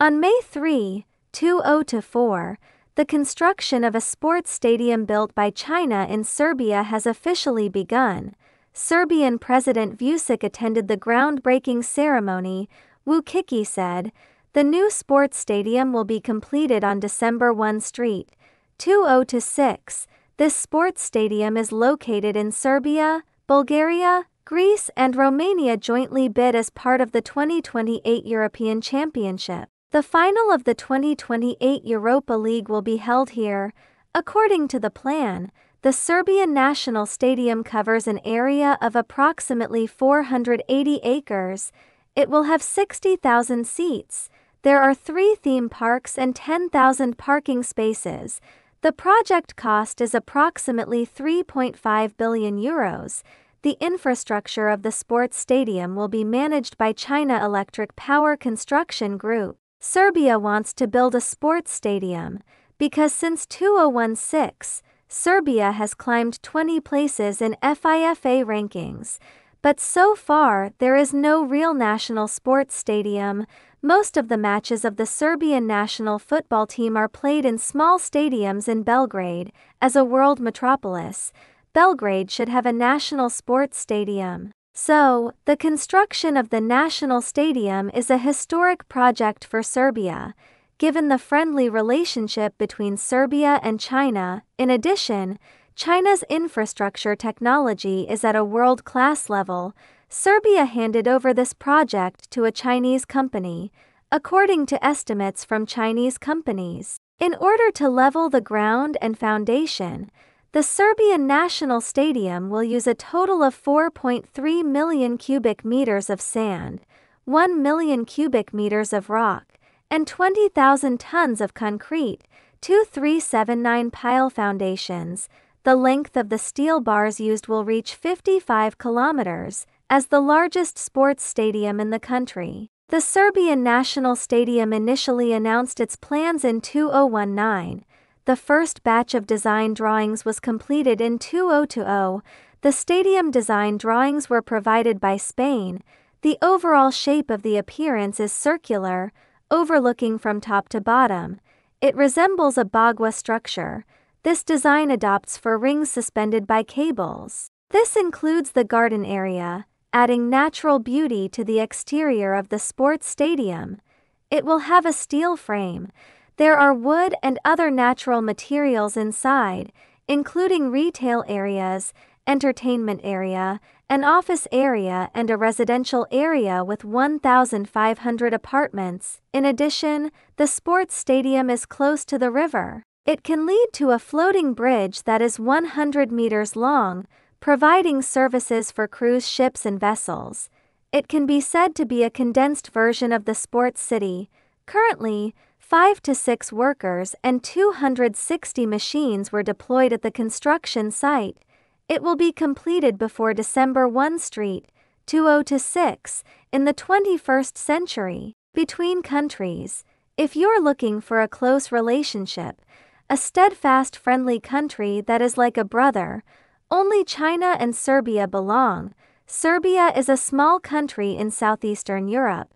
On May 3, 2024, the construction of a sports stadium built by China in Serbia has officially begun. Serbian President Vucic attended the groundbreaking ceremony. Vucic said, "The new sports stadium will be completed on December 1 Street, 2026. This sports stadium is located in Serbia, Bulgaria, Greece and Romania jointly bid as part of the 2028 European Championship. The final of the 2028 Europa League will be held here. According to the plan, the Serbian national stadium covers an area of approximately 480 acres. It will have 60,000 seats. There are 3 theme parks and 10,000 parking spaces. The project cost is approximately €3.5 billion. The infrastructure of the sports stadium will be managed by China Electric Power Construction Group. Serbia wants to build a sports stadium because since 2016, Serbia has climbed 20 places in FIFA rankings, but so far there is no real national sports stadium. Most of the matches of the Serbian national football team are played in small stadiums in Belgrade. As a world metropolis, Belgrade should have a national sports stadium. So, the construction of the national stadium is a historic project for Serbia, given the friendly relationship between Serbia and China. In addition, China's infrastructure technology is at a world-class level. Serbia handed over this project to a Chinese company, according to estimates from Chinese companies. In order to level the ground and foundation, the Serbian National Stadium will use a total of 4.3 million cubic meters of sand, 1 million cubic meters of rock, and 20,000 tons of concrete. 2379 pile foundations. The length of the steel bars used will reach 55 kilometers. As the largest sports stadium in the country, the Serbian National Stadium initially announced its plans in 2019. The first batch of design drawings was completed in 2020. The stadium design drawings were provided by Spain. The overall shape of the appearance is circular, overlooking from top to bottom. It resembles a bagua structure. This design adopts for rings suspended by cables. This includes the garden area, adding natural beauty to the exterior of the sports stadium. It will have a steel frame. There are wood and other natural materials inside, including retail areas, entertainment area, an office area and a residential area with 1,500 apartments. In addition, the sports stadium is close to the river. It can lead to a floating bridge that is 100 meters long, providing services for cruise ships and vessels. It can be said to be a condensed version of the sports city. Currently, 5 to 6 workers and 260 machines were deployed at the construction site. It will be completed before December 1 Street, 2026, in the 21st century. Between countries, if you're looking for a close relationship, a steadfast friendly country that is like a brother, only China and Serbia belong. Serbia is a small country in southeastern Europe.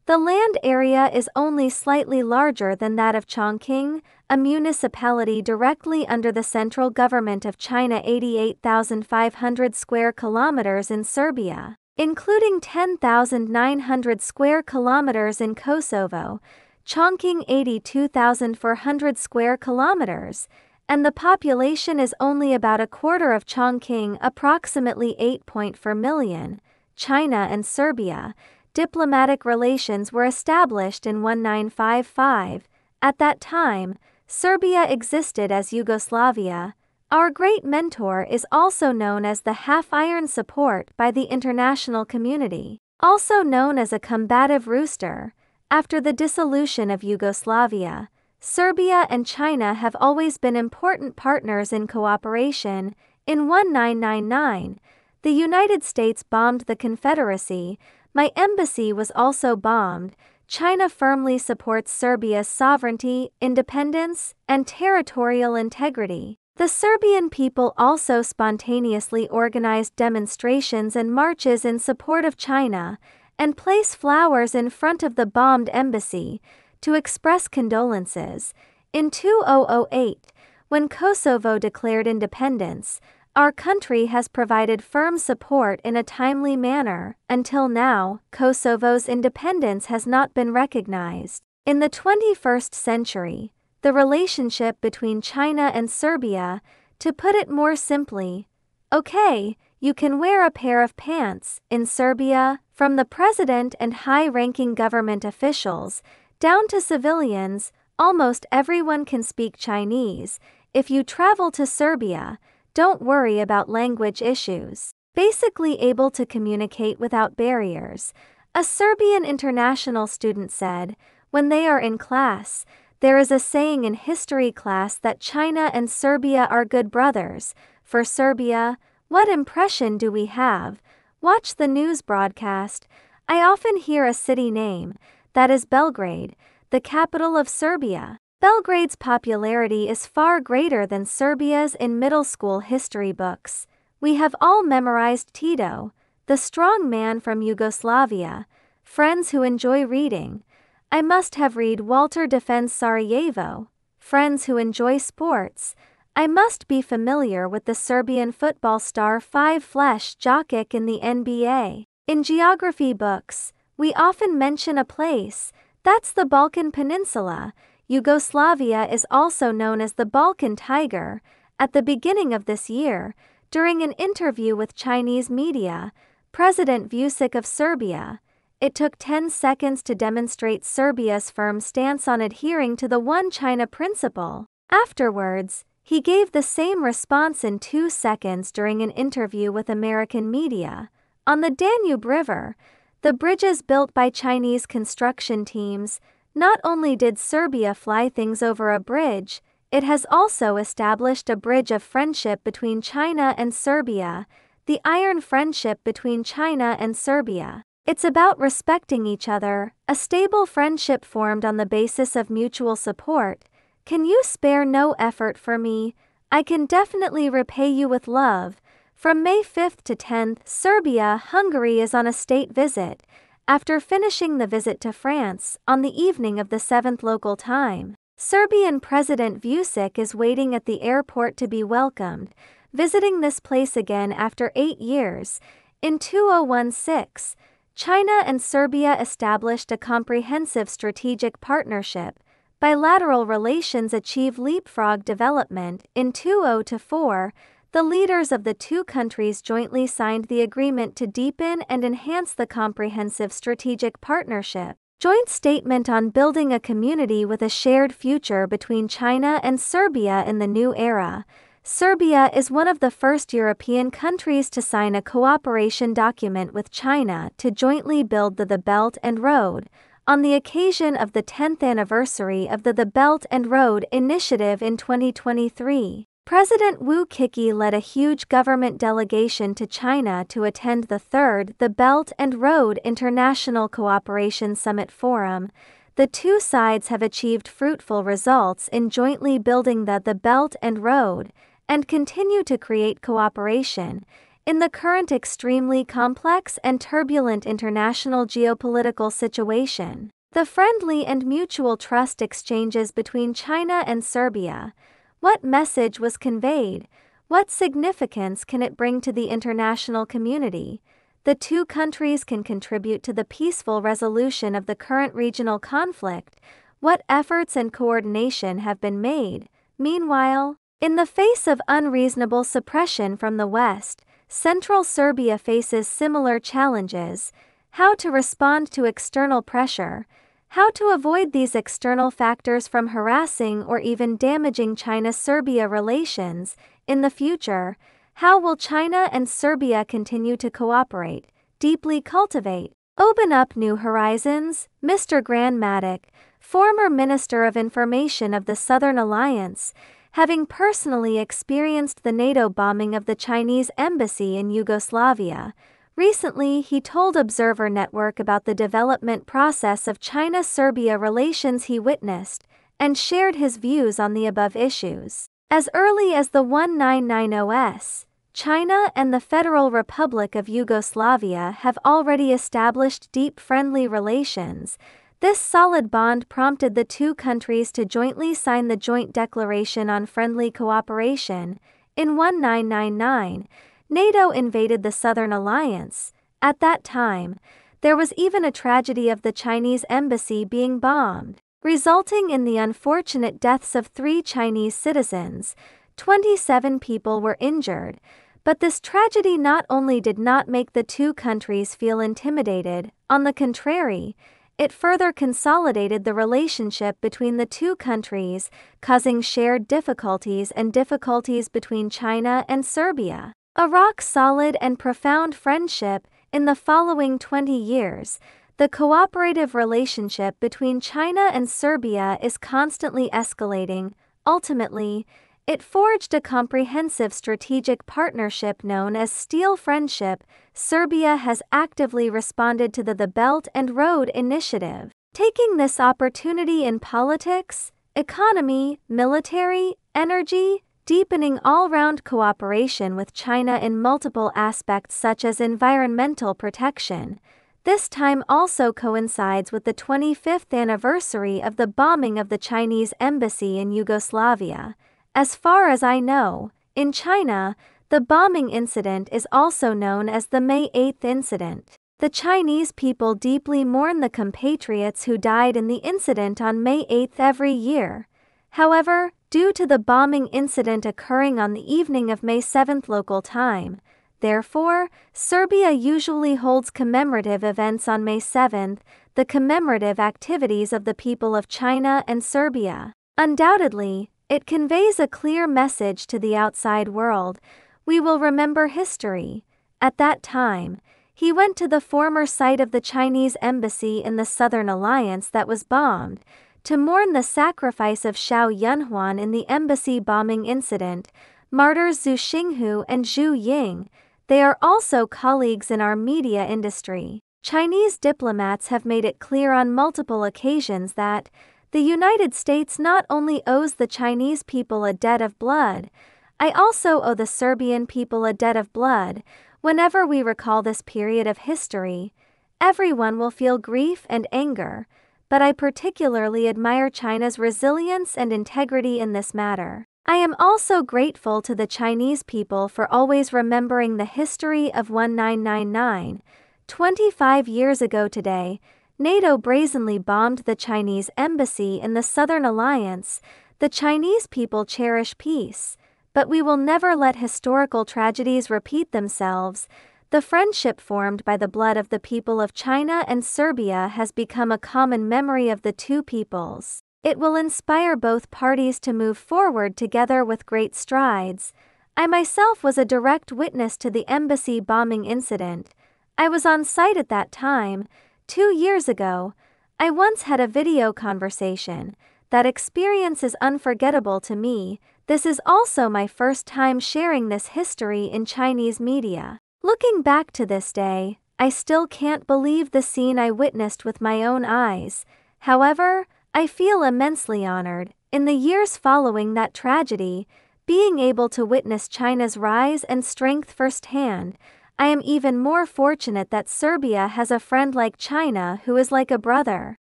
The land area is only slightly larger than that of Chongqing, a municipality directly under the central government of China. 88,500 square kilometers in Serbia, including 10,900 square kilometers in Kosovo, Chongqing 82,400 square kilometers, and the population is only about a quarter of Chongqing, approximately 8.4 million. China and Serbia. Diplomatic relations were established in 1955. At that time, Serbia existed as Yugoslavia. Our great mentor is also known as the half-iron support by the international community, also known as a combative rooster. After the dissolution of Yugoslavia, Serbia and China have always been important partners in cooperation. In 1999, the United States bombed the Confederacy. My embassy was also bombed. China firmly supports Serbia's sovereignty, independence, and territorial integrity. The Serbian people also spontaneously organized demonstrations and marches in support of China, and place flowers in front of the bombed embassy. to express condolences. In 2008, when Kosovo declared independence, our country has provided firm support in a timely manner. Until now, Kosovo's independence has not been recognized. In the 21st century, the relationship between China and Serbia, to put it more simply, okay, you can wear a pair of pants in Serbia. From the president and high-ranking government officials, down to civilians, almost everyone can speak Chinese. If you travel to Serbia, don't worry about language issues. Basically able to communicate without barriers. A Serbian international student said, when they are in class, there is a saying in history class that China and Serbia are good brothers. For Serbia, what impression do we have? Watch the news broadcast. I often hear a city name, that is Belgrade, the capital of Serbia. Belgrade's popularity is far greater than Serbia's in middle school history books. We have all memorized Tito, the strong man from Yugoslavia. Friends who enjoy reading. I must have read Walter defends Sarajevo. Friends who enjoy sports. I must be familiar with the Serbian football star Flash Jokic in the NBA. In geography books, we often mention a place, that's the Balkan Peninsula. Yugoslavia is also known as the Balkan Tiger. At the beginning of this year, during an interview with Chinese media, President Vucic of Serbia, it took 10 seconds to demonstrate Serbia's firm stance on adhering to the One China principle. Afterwards, he gave the same response in 2 seconds during an interview with American media. On the Danube River, the bridges built by Chinese construction teams, not only did Serbia fly things over a bridge, it has also established a bridge of friendship between China and Serbia, the Iron Friendship between China and Serbia. It's about respecting each other, a stable friendship formed on the basis of mutual support. Can you spare no effort for me? I can definitely repay you with love. From May 5th to 10th, Serbia-Hungary is on a state visit, after finishing the visit to France on the evening of the 7th local time. Serbian President Vucic is waiting at the airport to be welcomed, visiting this place again after 8 years. In 2016, China and Serbia established a comprehensive strategic partnership. Bilateral relations achieve leapfrog development. In 2004, the leaders of the two countries jointly signed the agreement to deepen and enhance the comprehensive strategic partnership. Joint statement on building a community with a shared future between China and Serbia in the new era. Serbia is one of the first European countries to sign a cooperation document with China to jointly build the Belt and Road, on the occasion of the 10th anniversary of the Belt and Road Initiative in 2023. President Vucic led a huge government delegation to China to attend the third The Belt and Road International Cooperation Summit Forum. The two sides have achieved fruitful results in jointly building the Belt and Road, and continue to create cooperation in the current extremely complex and turbulent international geopolitical situation. The friendly and mutual trust exchanges between China and Serbia. What message was conveyed? What significance can it bring to the international community? The two countries can contribute to the peaceful resolution of the current regional conflict. What efforts and coordination have been made? Meanwhile, in the face of unreasonable suppression from the West, Central Serbia faces similar challenges. How to respond to external pressure? How to avoid these external factors from harassing or even damaging China-Serbia relations in the future? How will China and Serbia continue to cooperate, deeply cultivate, open up new horizons? Mr. Gran Matic, former Minister of Information of the Southern Alliance, having personally experienced the NATO bombing of the Chinese embassy in Yugoslavia, recently he told Observer Network about the development process of China-Serbia relations he witnessed, and shared his views on the above issues. As early as the 1990s, China and the Federal Republic of Yugoslavia have already established deep friendly relations. This solid bond prompted the two countries to jointly sign the Joint Declaration on Friendly Cooperation. In 1999, NATO invaded the Southern Alliance. At that time, there was even a tragedy of the Chinese embassy being bombed, resulting in the unfortunate deaths of 3 Chinese citizens. 27 people were injured, but this tragedy not only did not make the two countries feel intimidated, on the contrary, it further consolidated the relationship between the two countries, causing shared difficulties and difficulties between China and Serbia. A rock-solid and profound friendship. In the following 20 years, the cooperative relationship between China and Serbia is constantly escalating. Ultimately, it forged a comprehensive strategic partnership known as Steel Friendship. Serbia has actively responded to the Belt and Road Initiative, taking this opportunity in politics, economy, military, energy, deepening all-round cooperation with China in multiple aspects such as environmental protection. This time also coincides with the 25th anniversary of the bombing of the Chinese embassy in Yugoslavia. As far as I know, in China, the bombing incident is also known as the May 8th incident. The Chinese people deeply mourn the compatriots who died in the incident on May 8th every year. However, due to the bombing incident occurring on the evening of May 7th local time, therefore, Serbia usually holds commemorative events on May 7th, the commemorative activities of the people of China and Serbia. Undoubtedly, it conveys a clear message to the outside world. We will remember history. At that time, he went to the former site of the Chinese embassy in the Southern Alliance that was bombed, to mourn the sacrifice of Xiao Yunhuan in the embassy bombing incident. Martyrs Zhu Xinghu and Zhu Ying. They are also colleagues in our media industry. Chinese diplomats have made it clear on multiple occasions that the United States not only owes the Chinese people a debt of blood, I also owe the Serbian people a debt of blood. Whenever we recall this period of history, everyone will feel grief and anger, but I particularly admire China's resilience and integrity in this matter. I am also grateful to the Chinese people for always remembering the history of 1999. 25 years ago today, NATO brazenly bombed the Chinese embassy in the Southern Alliance. The Chinese people cherish peace, but we will never let historical tragedies repeat themselves. The friendship formed by the blood of the people of China and Serbia has become a common memory of the two peoples. It will inspire both parties to move forward together with great strides. I myself was a direct witness to the embassy bombing incident. I was on site at that time. 2 years ago, I once had a video conversation. That experience is unforgettable to me. This is also my first time sharing this history in Chinese media. Looking back to this day, I still can't believe the scene I witnessed with my own eyes. However, I feel immensely honored, in the years following that tragedy, being able to witness China's rise and strength firsthand. I am even more fortunate that Serbia has a friend like China who is like a brother.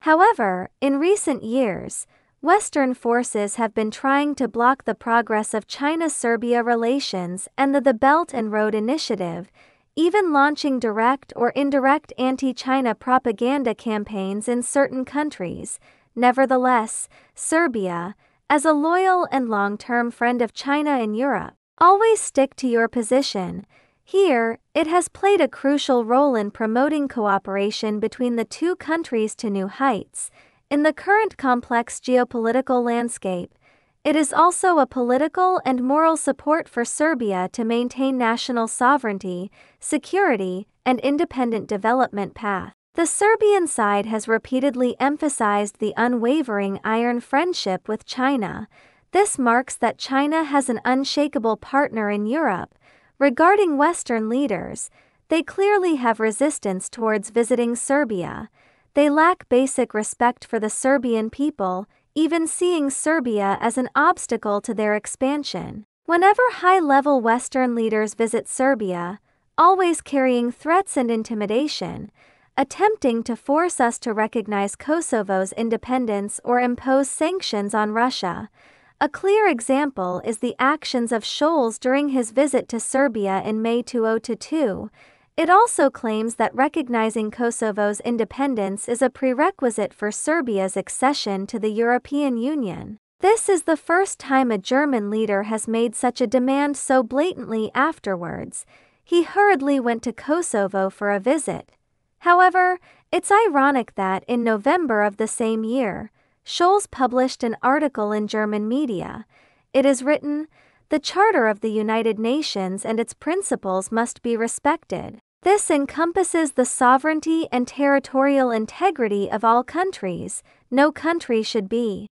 However, in recent years, Western forces have been trying to block the progress of China-Serbia relations and the Belt and Road Initiative, even launching direct or indirect anti-China propaganda campaigns in certain countries. Nevertheless, Serbia, as a loyal and long-term friend of China in Europe, always stick to your position. Here, it has played a crucial role in promoting cooperation between the two countries to new heights. In the current complex geopolitical landscape, it is also a political and moral support for Serbia to maintain national sovereignty, security, and independent development path. The Serbian side has repeatedly emphasized the unwavering iron friendship with China. This marks that China has an unshakable partner in Europe. Regarding Western leaders, they clearly have resistance towards visiting Serbia. They lack basic respect for the Serbian people, even seeing Serbia as an obstacle to their expansion. Whenever high-level Western leaders visit Serbia, always carrying threats and intimidation, attempting to force us to recognize Kosovo's independence or impose sanctions on Russia. A clear example is the actions of Scholz during his visit to Serbia in May 2022. It also claims that recognizing Kosovo's independence is a prerequisite for Serbia's accession to the European Union. This is the first time a German leader has made such a demand so blatantly afterwards. He hurriedly went to Kosovo for a visit. However, it's ironic that in November of the same year, Scholz published an article in German media. It is written, "The Charter of the United Nations and its principles must be respected. This encompasses the sovereignty and territorial integrity of all countries. No country should be